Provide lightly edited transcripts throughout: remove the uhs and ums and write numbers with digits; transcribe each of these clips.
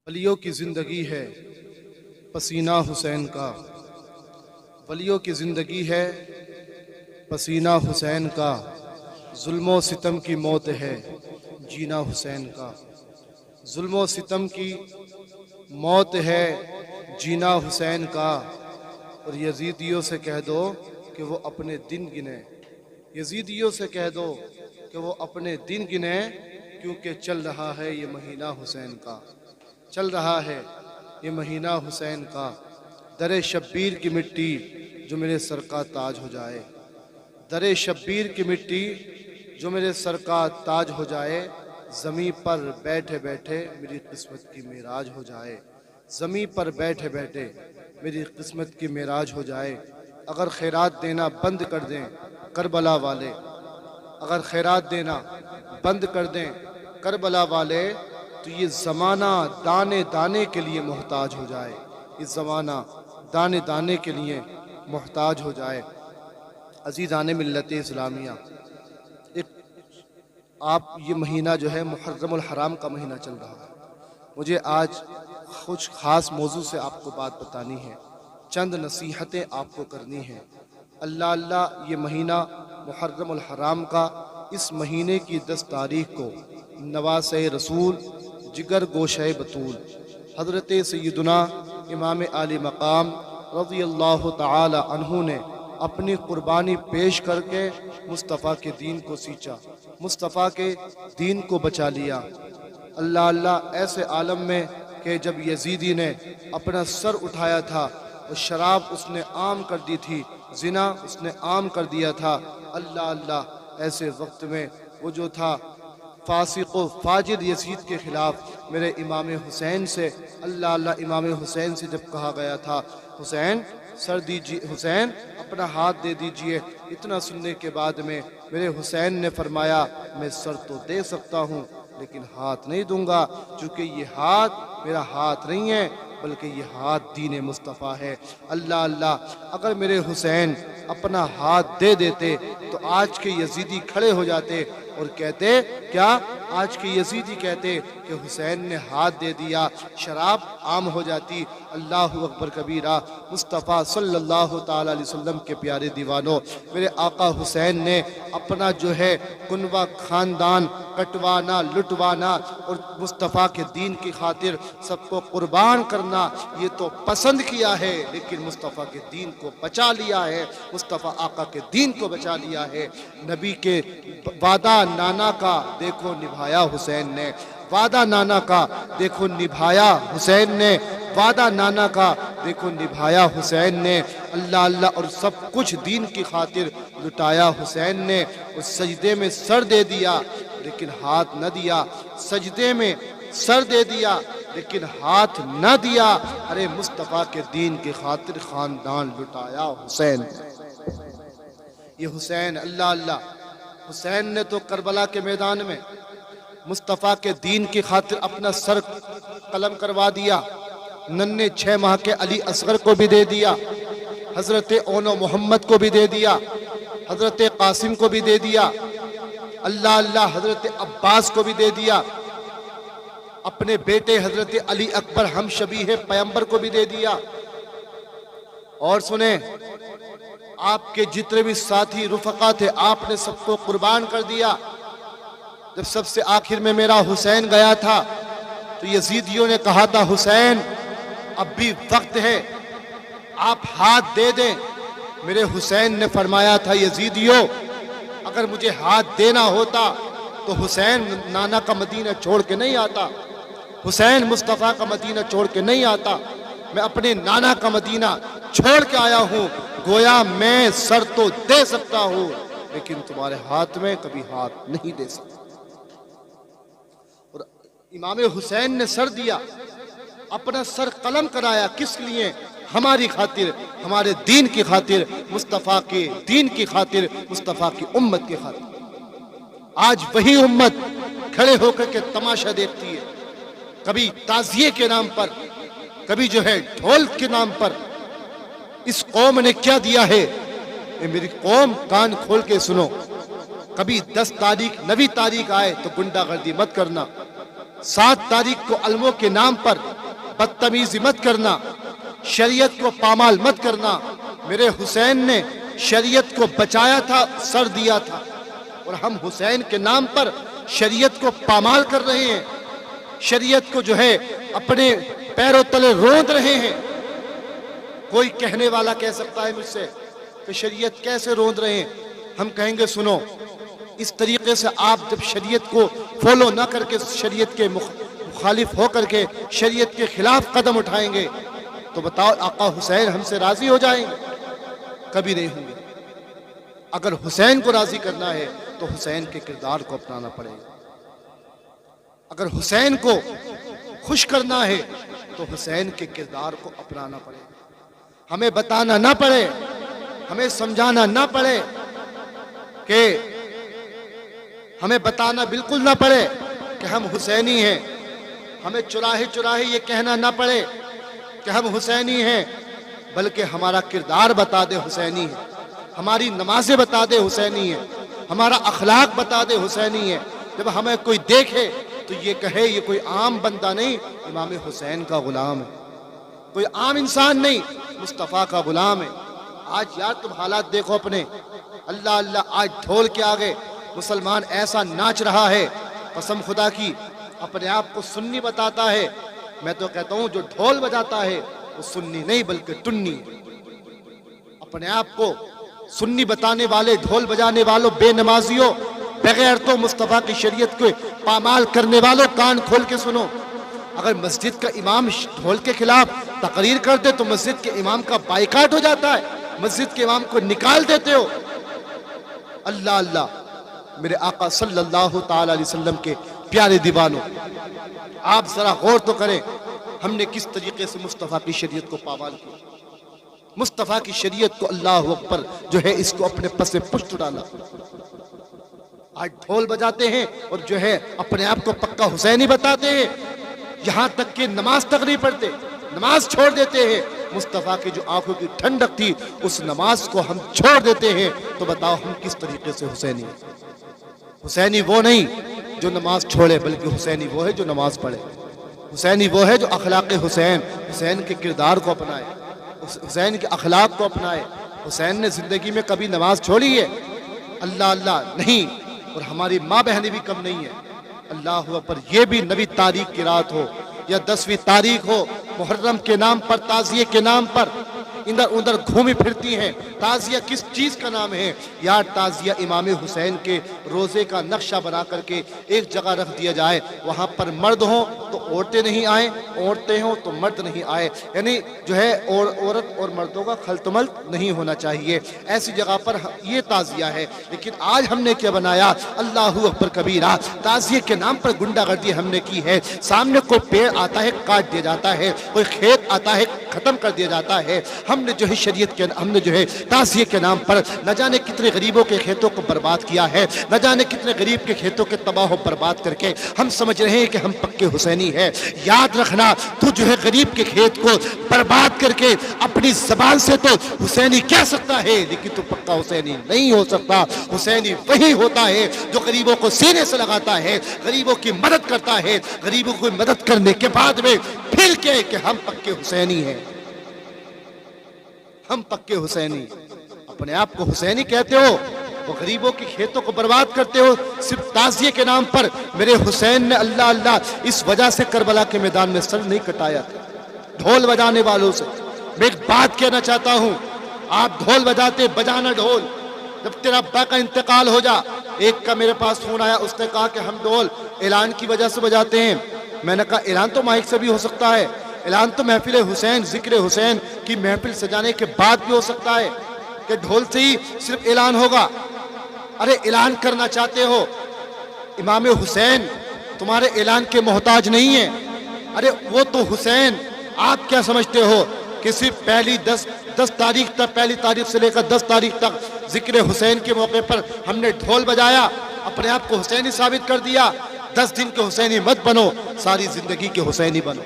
ولیوں کی زندگی ہے پسینہ حسین کا، ولیوں کی زندگی ہے پسینہ حسین کا، ظلم و ستم کی موت ہے جینا حسین کا، ظلم و ستم کی موت ہے جینا حسین کا، اور یزیدیوں سے کہہ دو کہ وہ اپنے دن گنے، یزیدیوں سے کہہ دو کہ وہ اپنے دن گنے، کیونکہ چل رہا ہے یہ مہینہ حسین کا، چل رہا ہے یہ مہینہ حسین کا، در شبیر کی مٹی جو میرے سر کا تاج ہو جائے، در شبیر کی مٹی جو میرے سر کا تاج ہو جائے، زمیں پر بیٹھے بیٹھے میری قسمت کی معراج ہو جائے، زمیں پر بیٹھے بیٹھے میری قسمت کی معراج ہو جائے۔ اگر خیرات دینا بند کر دیں کربلا والے، اگر خیرات دینا بند کر دیں کربلا والے، تو یہ زمانہ دانے دانے کے لیے محتاج ہو جائے، یہ زمانہ دانے دانے کے لیے محتاج ہو جائے۔ عزیزان ملت اسلامیہ، ایک آپ یہ مہینہ جو ہے محرم الحرام کا مہینہ چل رہا ہے، مجھے آج کچھ خاص موضوع سے آپ کو بات بتانی ہے، چند نصیحتیں آپ کو کرنی ہیں۔ اللہ یہ مہینہ محرم الحرام کا، اس مہینے کی 10 تاریخ کو نواسہ رسول جگر گوشہ بطول حضرت سیدنا امام عالی مقام رضی اللہ تعالی عنہ نے اپنی قربانی پیش کر کے مصطفیٰ کے دین کو سینچا، مصطفیٰ کے دین کو بچا لیا۔ اللہ ایسے عالم میں کہ جب یزیدی نے اپنا سر اٹھایا تھا، وہ شراب اس نے عام کر دی تھی، زنا اس نے عام کر دیا تھا۔ اللہ ایسے وقت میں وہ جو تھا فاسق و فاجر یزید کے خلاف میرے امام حسین سے امام حسین سے جب کہا گیا تھا حسین سر دیجیے، حسین اپنا ہاتھ دے دیجئے، اتنا سننے کے بعد میں میرے حسین نے فرمایا میں سر تو دے سکتا ہوں لیکن ہاتھ نہیں دوں گا، چونکہ یہ ہاتھ میرا ہاتھ نہیں ہے بلکہ یہ ہاتھ دین مصطفیٰ ہے۔ اللہ اگر میرے حسین اپنا ہاتھ دے دیتے تو آج کے یزیدی کھڑے ہو جاتے اور کہتے کیا؟ آج کے یزیدی کہتے کہ حسین نے ہاتھ دے دیا، شراب عام ہو جاتی۔ اللہ اکبر کبیرہ۔ مصطفیٰ صلی اللہ تعالی علیہ وسلم کے پیارے دیوانوں، میرے آقا حسین نے اپنا جو ہے کنوہ خاندان کٹوانا، لٹوانا اور مصطفیٰ کے دین کی خاطر سب کو قربان کرنا یہ تو پسند کیا ہے، لیکن مصطفیٰ کے دین کو بچا لیا ہے، مصطفیٰ آقا کے دین کو بچا لیا ہے۔ نبی کے وعدہ نانا کا دیکھو نبھایا حسین نے، وعدہ نانا کا دیکھو نبھایا حسین نے، وعدہ نانا کا دیکھو نبھایا حسین نے۔ اللہ اور سب کچھ دین کی خاطر لٹایا حسین نے، اور سجدے میں سر دے دیا لیکن ہاتھ نہ دیا، سجدے میں سر دے دیا لیکن ہاتھ نہ دیا۔ ارے مصطفیٰ کے دین کی خاطر خاندان لٹایا حسین نے۔ یہ حسین اللہ حسین نے تو کربلا کے میدان میں مصطفیٰ کے دین کی خاطر اپنا سر قلم کروا دیا، ننھے 6 ماہ کے علی اصغر کو بھی دے دیا، حضرت اون و محمد کو بھی دے دیا، حضرت قاسم کو بھی دے دیا، اللہ حضرت عباس کو بھی دے دیا، اپنے بیٹے حضرت علی اکبر ہم شبیہ پیغمبر کو بھی دے دیا۔ اور سنیں، آپ کے جتنے بھی ساتھی رفقا تھے آپ نے سب کو قربان کر دیا۔ جب سب سے آخر میں میرا حسین گیا تھا تو یزیدیوں نے کہا تھا حسین اب بھی وقت ہے، آپ ہاتھ دے دیں۔ میرے حسین نے فرمایا تھا یزیدیوں اگر مجھے ہاتھ دینا ہوتا تو حسین نانا کا مدینہ چھوڑ کے نہیں آتا، حسین مصطفیٰ کا مدینہ چھوڑ کے نہیں آتا، میں اپنے نانا کا مدینہ چھوڑ کے آیا ہوں، گویا میں سر تو دے سکتا ہوں لیکن تمہارے ہاتھ میں کبھی ہاتھ نہیں دے سکتا۔ اور امام حسین نے سر دیا، اپنا سر قلم کرایا، کس لیے؟ ہماری خاطر، ہمارے دین کی خاطر، مصطفیٰ کے دین کی خاطر، مصطفیٰ کی امت کی خاطر۔ آج وہی امت کھڑے ہو کر کے تماشا دیکھتی ہے، کبھی تعزیے کے نام پر، کبھی جو ہے ڈھول کے نام پر۔ اس قوم نے کیا دیا ہے؟ اے میری قوم کان کھول کے سنو، کبھی 10 تاریخ 9 تاریخ آئے تو گنڈا گردی مت کرنا، 7 तारीख को अलमों के नाम पर बदतमीजी मत करना, शरीयत को पामाल मत करना। मेरे हुसैन ने शरीयत को बचाया था, सर दिया था, और हम हुसैन के नाम पर शरीयत को पामाल कर रहे हैं, शरीयत को जो है अपने पैरों तले रोंद रहे हैं। कोई कहने वाला कह सकता है मुझसे कि शरीयत कैसे रोंद रहे हैं? हम कहेंगे सुनो, इस तरीके से आप जब शरीयत को फॉलो ना करके शरीयत के मुखालिफ हो करके शरीयत के खिलाफ कदम उठाएंगे तो बताओ आका हुसैन हमसे राजी हो जाएंगे? कभी नहीं होंगे। अगर हुसैन को राजी करना है तो हुसैन के किरदार को अपनाना पड़ेगा। अगर हुसैन को खुश करना है तो हुसैन के किरदार को अपनाना पड़ेगा। हमें बताना ना पड़े, हमें समझाना ना पड़े, कि हमें बताना बिल्कुल ना पड़े कि हम हुसैनी हैं। हमें चुराहे चुराहे ये कहना ना पड़े कि हम हुसैनी हैं, बल्कि हमारा किरदार बता दे हुसैनी है, हमारी नमाजें बता दे हुसैनी है, हमारा अखलाक बता दे हुसैनी है। जब हमें कोई देखे तो ये कहे ये कोई आम बंदा नहीं, इमाम हुसैन का गुलाम है, कोई आम इंसान नहीं, मुस्तफ़ा का गुलाम है। आज यार तुम हालात देखो अपने, अल्लाह अल्लाह, आज ढोल के आगे मुसलमान ऐसा नाच रहा है, कसम खुदा की, अपने आप को सुन्नी बताता है। मैं तो कहता हूं जो ढोल बजाता है वो सुन्नी नहीं बल्कि टुन्नी। अपने आप को सुन्नी बताने वाले, ढोल बजाने वालों, बेनमाजियों, बगैर तो मुस्तफ़ा की शरीयत को पामाल करने वालों, कान खोल के सुनो। अगर मस्जिद का इमाम ढोल के खिलाफ तकरीर कर दे तो मस्जिद के इमाम का बाइकाट हो जाता है, मस्जिद के इमाम को निकाल देते हो। अल्लाह अल्लाह, मेरे आका सल्लल्लाहु ताला अलैहि वसल्लम के प्यारे दीवानों, आप जरा गौर तो करें हमने किस तरीके से मुस्तफ़ा की शरीयत को पामाल किया। मुस्तफ़ा की शरीयत को अल्लाह अकबर जो है इसको अपने पसे पुष्ट डाला। आज ढोल बजाते हैं और जो है अपने आप को पक्का हुसैनी बताते हैं, यहां तक कि नमाज तक नहीं पढ़ते, नमाज छोड़ देते हैं। मुस्तफ़ा की जो आंखों की ठंडक थी उस नमाज को हम छोड़ देते हैं, तो बताओ हम किस तरीके से हुसैनी हैं? हुसैनी वो नहीं जो नमाज छोड़े, बल्कि हुसैनी वो है जो नमाज पढ़े। हुसैनी वो है जो अखलाक हुसैन, हुसैन के किरदार को अपनाए, हुसैन के अखलाक को अपनाए। हुसैन ने जिंदगी में कभी नमाज छोड़ी है? अल्लाह अल्लाह नहीं। और हमारी माँ बहनें भी कम नहीं है। अल्लाह अकबर, ये भी नबी तारीख की रात हो या 10वीं तारीख हो, मुहर्रम के नाम पर, ताज़िये के नाम पर इधर उधर घूमी फिरती हैं। ताज़िया किस चीज़ का नाम है यार? ताज़िया इमाम हुसैन के रोज़े का नक्शा बना करके एक जगह रख दिया जाए, वहाँ पर मर्द हों तो औरतें नहीं आए, औरतें हों तो मर्द नहीं आए, यानी जो है औरत और मर्दों का खलतमल्त नहीं होना चाहिए, ऐसी जगह पर ये ताज़िया है। लेकिन आज हमने क्या बनाया? अल्लाहु अकबर कबीरा, ताज़िये के नाम पर गुंडागर्दी हमने की है। सामने कोई पेड़ आता है काट दिया जाता है, कोई खेत आता है खत्म कर दिया जाता है। हमने जो है शरीयत के, हमने जो है ताज़िये के नाम पर न जाने कितने गरीबों के खेतों को बर्बाद किया है, न जाने कितने गरीब के खेतों के तबाह बर्बाद करके हम समझ रहे हैं कि हम पक्के हुसैनी हैं। याद रखना, तू जो है गरीब के खेत को बर्बाद करके अपनी ज़बान से तो हुसैनी कह सकता है, लेकिन तू पक्का हुसैनी नहीं हो सकता। हुसैनी वही होता है जो गरीबों को सीने से लगाता है, गरीबों की मदद करता है, गरीबों की मदद करने के बाद में फिर कहे कि हम पक्के हुसैनी हैं, हम पक्के हुसैनी। अपने आप को हुसैनी कहते हो, वो गरीबों के खेतों को बर्बाद करते हो सिर्फ ताज़िये के नाम पर। मेरे हुसैन ने अल्लाह अल्लाह इस वजह से करबला के मैदान में सर नहीं कटाया था ढोल बजाने वालों से। मैं एक बात कहना चाहता हूं, आप ढोल बजाते, बजाना ढोल, जब तेरा अब्बा का इंतकाल हो जा। एक का मेरे पास फोन आया, उसने कहा कि हम ढोल ऐलान की वजह से बजाते हैं। मैंने कहा ऐलान तो माइक से भी हो सकता है, ऐलान तो महफिल हुसैन, जिक्र हुसैन की महफिल सजाने के बाद भी हो सकता है कि ढोल से ही सिर्फ ऐलान होगा। अरे ऐलान करना चाहते हो, इमाम हुसैन तुम्हारे ऐलान के मोहताज नहीं है। अरे वो तो हुसैन, आप क्या समझते हो कि सिर्फ पहली 10 तारीख तक, पहली तारीख से लेकर 10 तारीख तक जिक्र हुसैन के मौके पर हमने ढोल बजाया, अपने आप को हुसैनी साबित कर दिया? 10 दिन के हुसैनी मत बनो, सारी जिंदगी के हुसैनी बनो।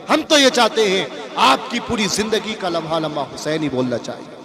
हम तो ये चाहते हैं आपकी पूरी जिंदगी का लम्हा लम्हा हुसैनी बोलना चाहिए।